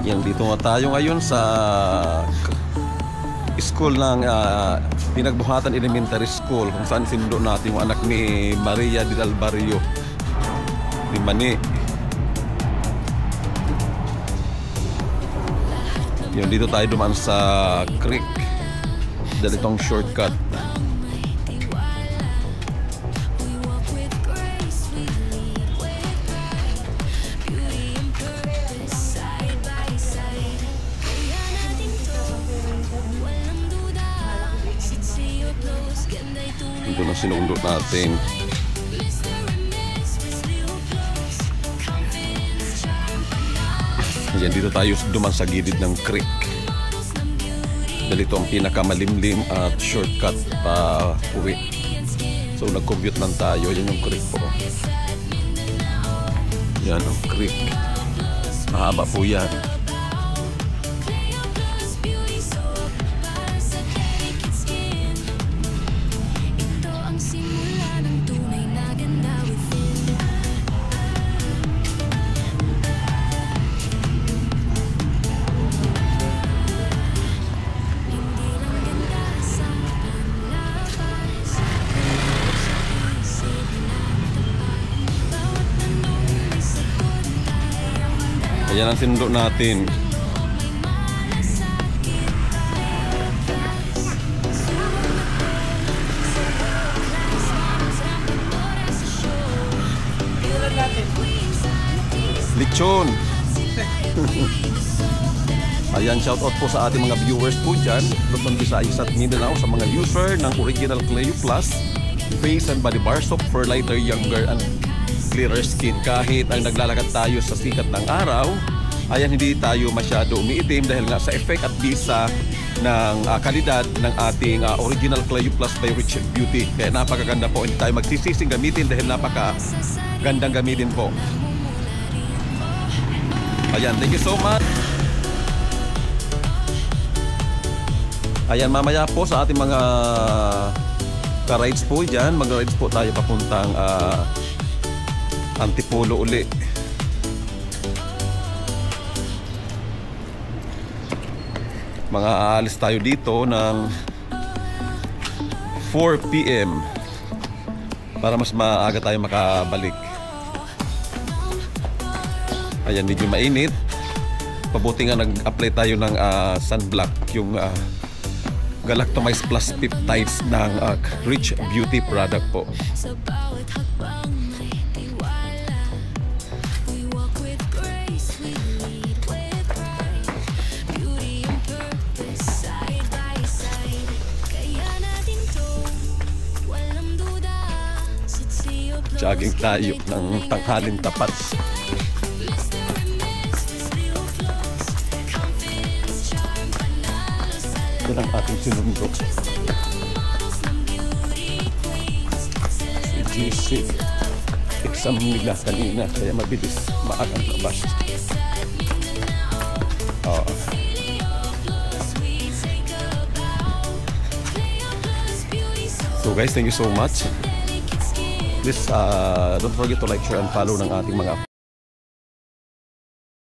Yan, dito nga tayo ngayon sa school ng Pinagbuhatan Elementary School, kung saan sinundo natin yung anak ni Maria del Barrio di Mani. Yun, dito tayo dumaan sa creek dahil itong shortcut. Ito na sinundo natin. Yan, dito tayo duman sa gilid ng creek. Dahil ito ang pinakamalimlim at shortcut pa uwi. So nag-commute lang tayo. Yan yung creek po. Yan ang creek. Mahaba po yan. Ayan ang sinundo natin. Lechon. Ayan, shout out po sa ating mga viewers po dyan, Luzon, Visayas at Mindanao, sa mga user ng original Cleo Plus Face and Body Bar Soap for lighter, younger and clearer skin. Kahit ang naglalakad tayo sa sikat ng araw, ayan, hindi tayo masyado umiitim dahil nga sa effect at bisa ng kalidad ng ating original Cleo Plus by Rich Beauty. Kaya napakaganda po, hindi tayo magsisising gamitin dahil napakagandang gamitin po. Ayan, thank you so much. Ayan, mamaya po sa ating mga ka-rides po dyan, mag-rides po tayo papuntang Antipolo uli. Mga aalis tayo dito ng 4 PM para mas maaga tayo makabalik. Ayan, medyo mainit. Pabuti nga nag-apply tayo ng sunblock, yung Galactomyce Plus Peptides ng Rich Beauty product po. Jogging tayo ng tanghalin tapat. Ito lang ating sinundo. Si GC, exam nila kanina kaya mabilis maagang labas. So guys, thank you so much. Please don't forget to like, share and follow ng ating mga